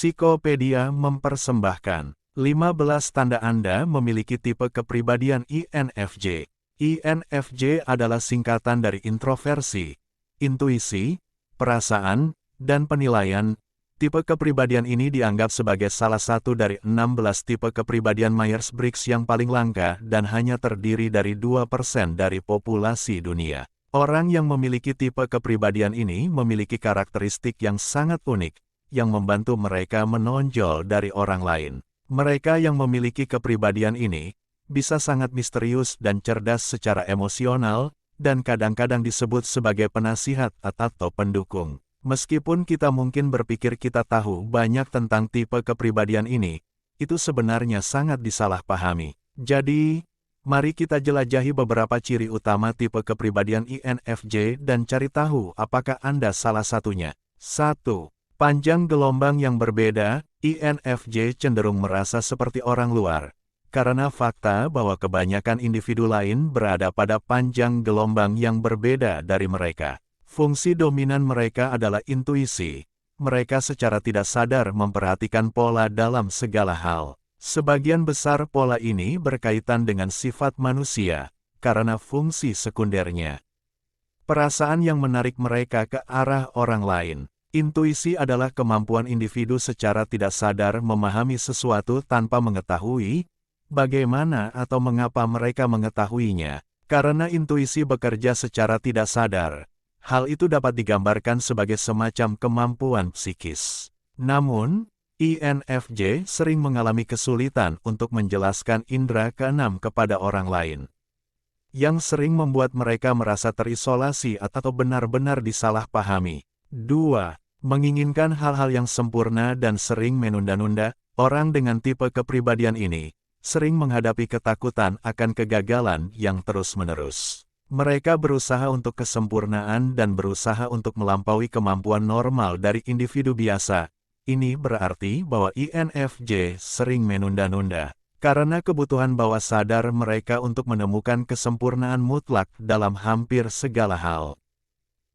Psikopedia mempersembahkan 15 tanda Anda memiliki tipe kepribadian INFJ. INFJ adalah singkatan dari introversi, intuisi, perasaan, dan penilaian. Tipe kepribadian ini dianggap sebagai salah satu dari 16 tipe kepribadian Myers-Briggs yang paling langka dan hanya terdiri dari 2% dari populasi dunia. Orang yang memiliki tipe kepribadian ini memiliki karakteristik yang sangat unik, yang membantu mereka menonjol dari orang lain. Mereka yang memiliki kepribadian ini bisa sangat misterius dan cerdas secara emosional, dan kadang-kadang disebut sebagai penasihat atau pendukung. Meskipun kita mungkin berpikir kita tahu banyak tentang tipe kepribadian ini, itu sebenarnya sangat disalahpahami. Jadi, mari kita jelajahi beberapa ciri utama tipe kepribadian INFJ dan cari tahu apakah Anda salah satunya. 1. Panjang gelombang yang berbeda. INFJ cenderung merasa seperti orang luar, karena fakta bahwa kebanyakan individu lain berada pada panjang gelombang yang berbeda dari mereka. Fungsi dominan mereka adalah intuisi. Mereka secara tidak sadar memperhatikan pola dalam segala hal. Sebagian besar pola ini berkaitan dengan sifat manusia, karena fungsi sekundernya. Perasaan yang menarik mereka ke arah orang lain. Intuisi adalah kemampuan individu secara tidak sadar memahami sesuatu tanpa mengetahui bagaimana atau mengapa mereka mengetahuinya. Karena intuisi bekerja secara tidak sadar, hal itu dapat digambarkan sebagai semacam kemampuan psikis. Namun, INFJ sering mengalami kesulitan untuk menjelaskan indera keenam kepada orang lain, yang sering membuat mereka merasa terisolasi atau benar-benar disalahpahami. 2. Menginginkan hal-hal yang sempurna dan sering menunda-nunda. Orang dengan tipe kepribadian ini sering menghadapi ketakutan akan kegagalan yang terus-menerus. Mereka berusaha untuk kesempurnaan dan berusaha untuk melampaui kemampuan normal dari individu biasa. Ini berarti bahwa INFJ sering menunda-nunda, karena kebutuhan bawah sadar mereka untuk menemukan kesempurnaan mutlak dalam hampir segala hal.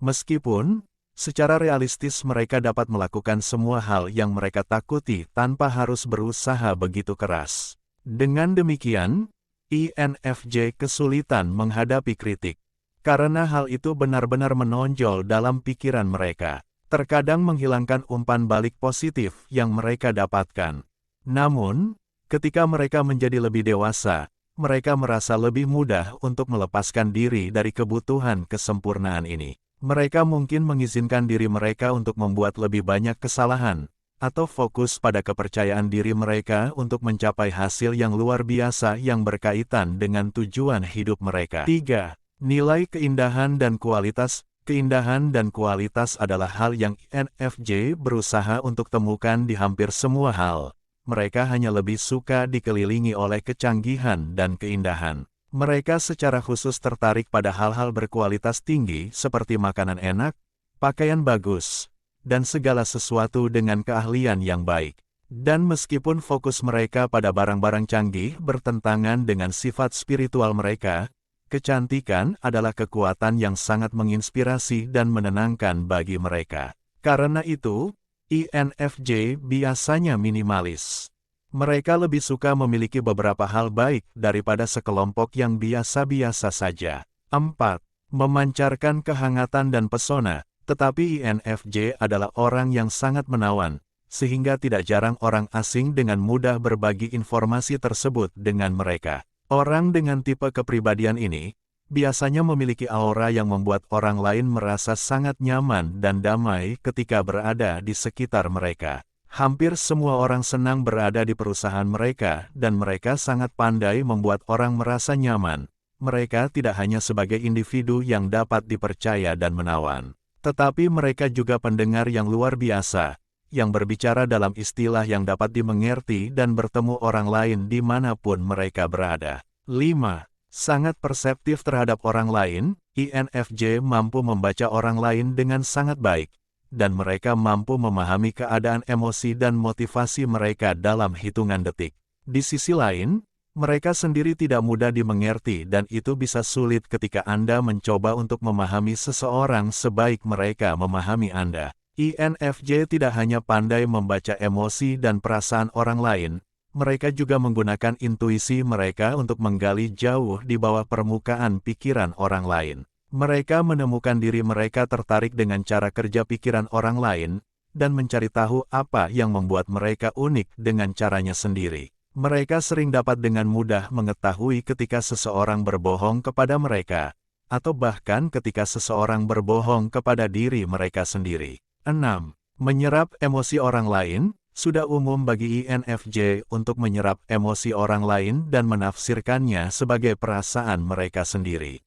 Meskipun secara realistis mereka dapat melakukan semua hal yang mereka takuti tanpa harus berusaha begitu keras. Dengan demikian, INFJ kesulitan menghadapi kritik, karena hal itu benar-benar menonjol dalam pikiran mereka, terkadang menghilangkan umpan balik positif yang mereka dapatkan. Namun, ketika mereka menjadi lebih dewasa, mereka merasa lebih mudah untuk melepaskan diri dari kebutuhan kesempurnaan ini. Mereka mungkin mengizinkan diri mereka untuk membuat lebih banyak kesalahan, atau fokus pada kepercayaan diri mereka untuk mencapai hasil yang luar biasa yang berkaitan dengan tujuan hidup mereka. 3. Nilai keindahan dan kualitas. Keindahan dan kualitas adalah hal yang INFJ berusaha untuk temukan di hampir semua hal. Mereka hanya lebih suka dikelilingi oleh kecanggihan dan keindahan. Mereka secara khusus tertarik pada hal-hal berkualitas tinggi seperti makanan enak, pakaian bagus, dan segala sesuatu dengan keahlian yang baik. Dan meskipun fokus mereka pada barang-barang canggih bertentangan dengan sifat spiritual mereka, kecantikan adalah kekuatan yang sangat menginspirasi dan menenangkan bagi mereka. Karena itu, INFJ biasanya minimalis. Mereka lebih suka memiliki beberapa hal baik daripada sekelompok yang biasa-biasa saja. 4. Memancarkan kehangatan dan pesona. Tetapi INFJ adalah orang yang sangat menawan, sehingga tidak jarang orang asing dengan mudah berbagi informasi tersebut dengan mereka. Orang dengan tipe kepribadian ini biasanya memiliki aura yang membuat orang lain merasa sangat nyaman dan damai ketika berada di sekitar mereka. Hampir semua orang senang berada di perusahaan mereka, dan mereka sangat pandai membuat orang merasa nyaman. Mereka tidak hanya sebagai individu yang dapat dipercaya dan menawan, tetapi mereka juga pendengar yang luar biasa, yang berbicara dalam istilah yang dapat dimengerti dan bertemu orang lain dimanapun mereka berada. 5. Sangat perseptif terhadap orang lain. INFJ mampu membaca orang lain dengan sangat baik, dan mereka mampu memahami keadaan emosi dan motivasi mereka dalam hitungan detik. Di sisi lain, mereka sendiri tidak mudah dimengerti dan itu bisa sulit ketika Anda mencoba untuk memahami seseorang sebaik mereka memahami Anda. INFJ tidak hanya pandai membaca emosi dan perasaan orang lain, mereka juga menggunakan intuisi mereka untuk menggali jauh di bawah permukaan pikiran orang lain. Mereka menemukan diri mereka tertarik dengan cara kerja pikiran orang lain, dan mencari tahu apa yang membuat mereka unik dengan caranya sendiri. Mereka sering dapat dengan mudah mengetahui ketika seseorang berbohong kepada mereka, atau bahkan ketika seseorang berbohong kepada diri mereka sendiri. 6. Menyerap emosi orang lain. Sudah umum bagi INFJ untuk menyerap emosi orang lain dan menafsirkannya sebagai perasaan mereka sendiri.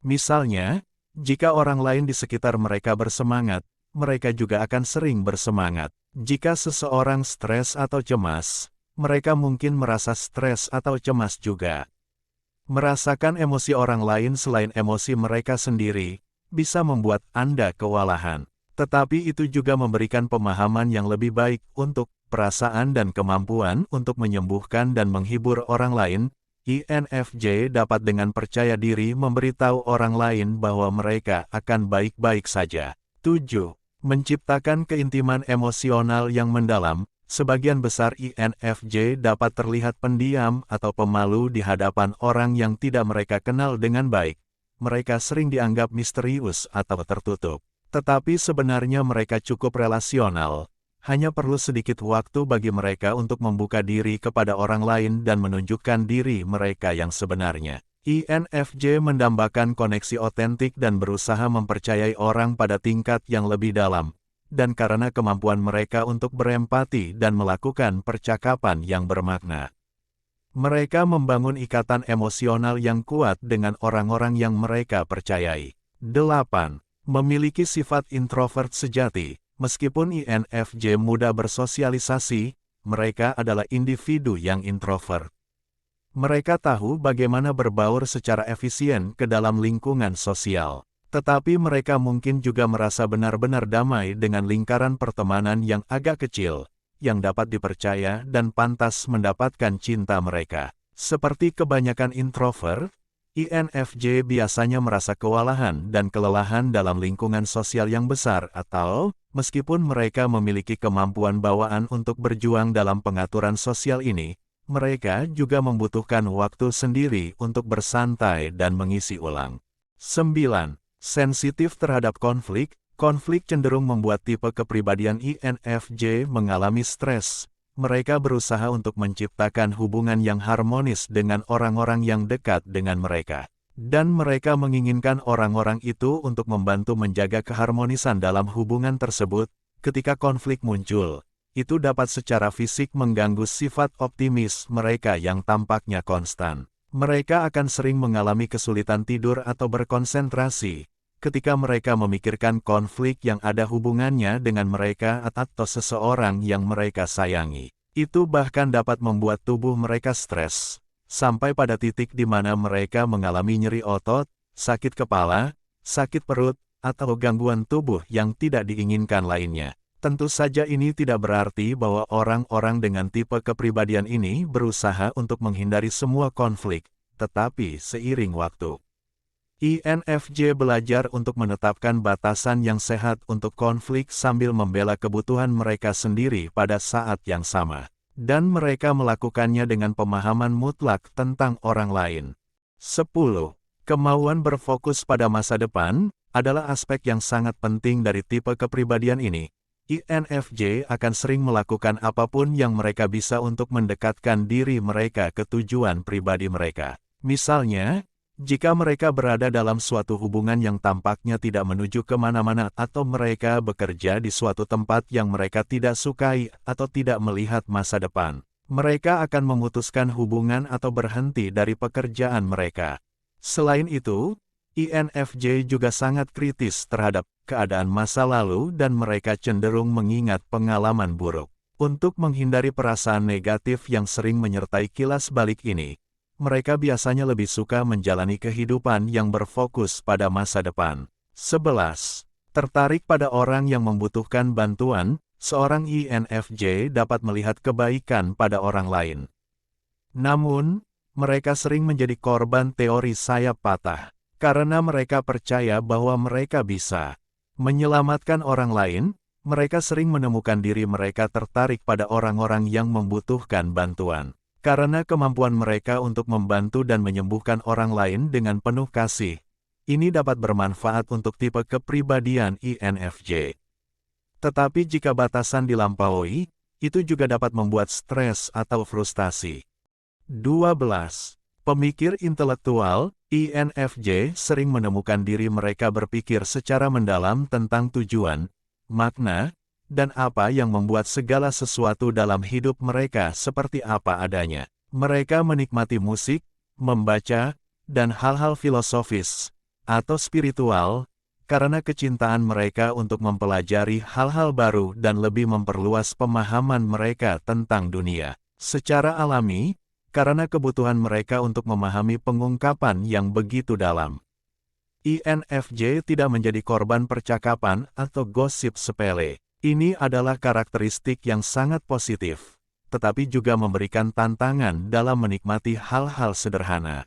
Misalnya, jika orang lain di sekitar mereka bersemangat, mereka juga akan sering bersemangat. Jika seseorang stres atau cemas, mereka mungkin merasa stres atau cemas juga. Merasakan emosi orang lain selain emosi mereka sendiri, bisa membuat Anda kewalahan. Tetapi itu juga memberikan pemahaman yang lebih baik untuk perasaan dan kemampuan untuk menyembuhkan dan menghibur orang lain. INFJ dapat dengan percaya diri memberitahu orang lain bahwa mereka akan baik-baik saja. 7. Menciptakan keintiman emosional yang mendalam. Sebagian besar INFJ dapat terlihat pendiam atau pemalu di hadapan orang yang tidak mereka kenal dengan baik. Mereka sering dianggap misterius atau tertutup. Tetapi sebenarnya mereka cukup relasional, hanya perlu sedikit waktu bagi mereka untuk membuka diri kepada orang lain dan menunjukkan diri mereka yang sebenarnya. INFJ mendambakan koneksi otentik dan berusaha mempercayai orang pada tingkat yang lebih dalam, dan karena kemampuan mereka untuk berempati dan melakukan percakapan yang bermakna. Mereka membangun ikatan emosional yang kuat dengan orang-orang yang mereka percayai. 8. Memiliki sifat introvert sejati. Meskipun INFJ mudah bersosialisasi, mereka adalah individu yang introvert. Mereka tahu bagaimana berbaur secara efisien ke dalam lingkungan sosial. Tetapi mereka mungkin juga merasa benar-benar damai dengan lingkaran pertemanan yang agak kecil, yang dapat dipercaya dan pantas mendapatkan cinta mereka. Seperti kebanyakan introvert, INFJ biasanya merasa kewalahan dan kelelahan dalam lingkungan sosial yang besar atau, meskipun mereka memiliki kemampuan bawaan untuk berjuang dalam pengaturan sosial ini, mereka juga membutuhkan waktu sendiri untuk bersantai dan mengisi ulang. 9. Sensitif terhadap konflik. Konflik cenderung membuat tipe kepribadian INFJ mengalami stres. Mereka berusaha untuk menciptakan hubungan yang harmonis dengan orang-orang yang dekat dengan mereka. Dan mereka menginginkan orang-orang itu untuk membantu menjaga keharmonisan dalam hubungan tersebut. Ketika konflik muncul, itu dapat secara fisik mengganggu sifat optimis mereka yang tampaknya konstan. Mereka akan sering mengalami kesulitan tidur atau berkonsentrasi ketika mereka memikirkan konflik yang ada hubungannya dengan mereka atau seseorang yang mereka sayangi. Itu bahkan dapat membuat tubuh mereka stres, sampai pada titik di mana mereka mengalami nyeri otot, sakit kepala, sakit perut, atau gangguan tubuh yang tidak diinginkan lainnya. Tentu saja ini tidak berarti bahwa orang-orang dengan tipe kepribadian ini berusaha untuk menghindari semua konflik, tetapi seiring waktu, INFJ belajar untuk menetapkan batasan yang sehat untuk konflik sambil membela kebutuhan mereka sendiri pada saat yang sama. Dan mereka melakukannya dengan pemahaman mutlak tentang orang lain. 10. Kemauan berfokus pada masa depan adalah aspek yang sangat penting dari tipe kepribadian ini. INFJ akan sering melakukan apapun yang mereka bisa untuk mendekatkan diri mereka ke tujuan pribadi mereka. Misalnya, jika mereka berada dalam suatu hubungan yang tampaknya tidak menuju kemana-mana atau mereka bekerja di suatu tempat yang mereka tidak sukai atau tidak melihat masa depan, mereka akan memutuskan hubungan atau berhenti dari pekerjaan mereka. Selain itu, INFJ juga sangat kritis terhadap keadaan masa lalu dan mereka cenderung mengingat pengalaman buruk. Untuk menghindari perasaan negatif yang sering menyertai kilas balik ini, mereka biasanya lebih suka menjalani kehidupan yang berfokus pada masa depan. 11. Tertarik pada orang yang membutuhkan bantuan. Seorang INFJ dapat melihat kebaikan pada orang lain. Namun, mereka sering menjadi korban teori sayap patah, karena mereka percaya bahwa mereka bisa menyelamatkan orang lain. Mereka sering menemukan diri mereka tertarik pada orang-orang yang membutuhkan bantuan. Karena kemampuan mereka untuk membantu dan menyembuhkan orang lain dengan penuh kasih, ini dapat bermanfaat untuk tipe kepribadian INFJ. Tetapi jika batasan dilampaui, itu juga dapat membuat stres atau frustasi. 12. Pemikir intelektual, INFJ sering menemukan diri mereka berpikir secara mendalam tentang tujuan, makna, dan apa yang membuat segala sesuatu dalam hidup mereka seperti apa adanya. Mereka menikmati musik, membaca, dan hal-hal filosofis atau spiritual, karena kecintaan mereka untuk mempelajari hal-hal baru dan lebih memperluas pemahaman mereka tentang dunia. Secara alami, karena kebutuhan mereka untuk memahami pengungkapan yang begitu dalam. INFJ tidak menjadi korban percakapan atau gosip sepele. Ini adalah karakteristik yang sangat positif, tetapi juga memberikan tantangan dalam menikmati hal-hal sederhana.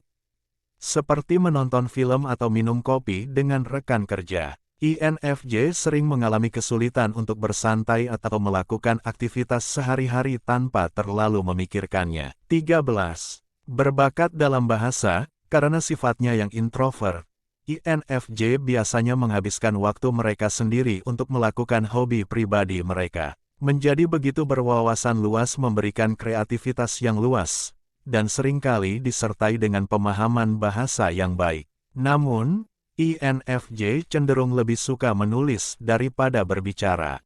Seperti menonton film atau minum kopi dengan rekan kerja. INFJ sering mengalami kesulitan untuk bersantai atau melakukan aktivitas sehari-hari tanpa terlalu memikirkannya. 13. Berbakat dalam bahasa, karena sifatnya yang introvert, INFJ biasanya menghabiskan waktu mereka sendiri untuk melakukan hobi pribadi mereka. Menjadi begitu berwawasan luas memberikan kreativitas yang luas, dan seringkali disertai dengan pemahaman bahasa yang baik. Namun, INFJ cenderung lebih suka menulis daripada berbicara.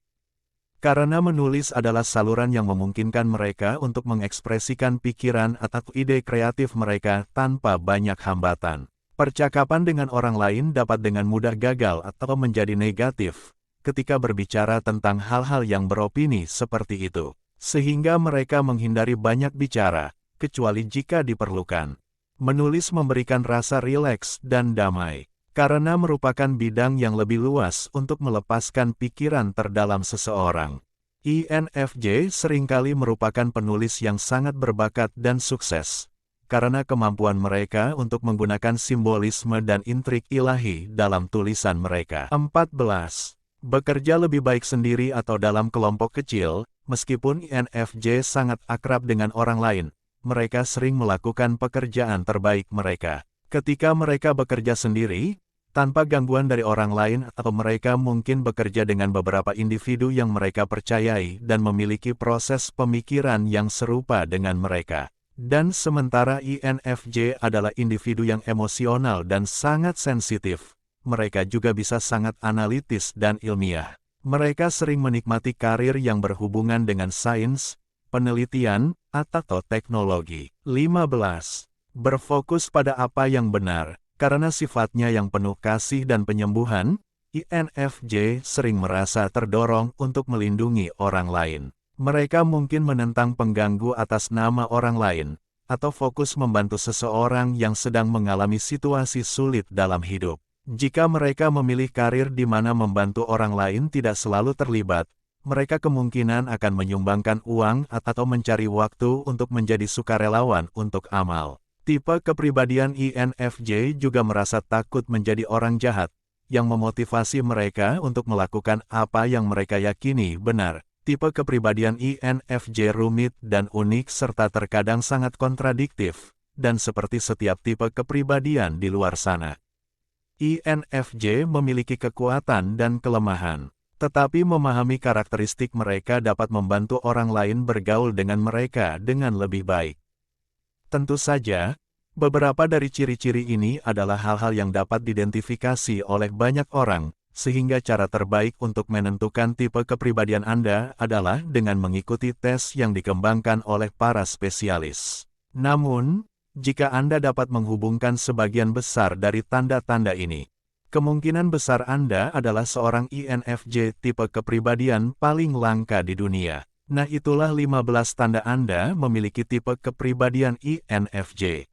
Karena menulis adalah saluran yang memungkinkan mereka untuk mengekspresikan pikiran atau ide kreatif mereka tanpa banyak hambatan. Percakapan dengan orang lain dapat dengan mudah gagal atau menjadi negatif ketika berbicara tentang hal-hal yang beropini seperti itu, sehingga mereka menghindari banyak bicara, kecuali jika diperlukan. Menulis memberikan rasa rileks dan damai, karena merupakan bidang yang lebih luas untuk melepaskan pikiran terdalam seseorang. INFJ seringkali merupakan penulis yang sangat berbakat dan sukses, karena kemampuan mereka untuk menggunakan simbolisme dan intrik ilahi dalam tulisan mereka. 14. Bekerja lebih baik sendiri atau dalam kelompok kecil. Meskipun INFJ sangat akrab dengan orang lain, mereka sering melakukan pekerjaan terbaik mereka ketika mereka bekerja sendiri, tanpa gangguan dari orang lain, atau mereka mungkin bekerja dengan beberapa individu yang mereka percayai dan memiliki proses pemikiran yang serupa dengan mereka. Dan sementara INFJ adalah individu yang emosional dan sangat sensitif, mereka juga bisa sangat analitis dan ilmiah. Mereka sering menikmati karir yang berhubungan dengan sains, penelitian, atau teknologi. 15. Berfokus pada apa yang benar. Karena sifatnya yang penuh kasih dan penyembuhan, INFJ sering merasa terdorong untuk melindungi orang lain. Mereka mungkin menentang pengganggu atas nama orang lain, atau fokus membantu seseorang yang sedang mengalami situasi sulit dalam hidup. Jika mereka memilih karir di mana membantu orang lain tidak selalu terlibat, mereka kemungkinan akan menyumbangkan uang atau mencari waktu untuk menjadi sukarelawan untuk amal. Tipe kepribadian INFJ juga merasa takut menjadi orang jahat, yang memotivasi mereka untuk melakukan apa yang mereka yakini benar. Tipe kepribadian INFJ rumit dan unik serta terkadang sangat kontradiktif, dan seperti setiap tipe kepribadian di luar sana. INFJ memiliki kekuatan dan kelemahan, tetapi memahami karakteristik mereka dapat membantu orang lain bergaul dengan mereka dengan lebih baik. Tentu saja, beberapa dari ciri-ciri ini adalah hal-hal yang dapat diidentifikasi oleh banyak orang, sehingga cara terbaik untuk menentukan tipe kepribadian Anda adalah dengan mengikuti tes yang dikembangkan oleh para spesialis. Namun, jika Anda dapat menghubungkan sebagian besar dari tanda-tanda ini, kemungkinan besar Anda adalah seorang INFJ tipe kepribadian paling langka di dunia. Nah, itulah 15 tanda Anda memiliki tipe kepribadian INFJ.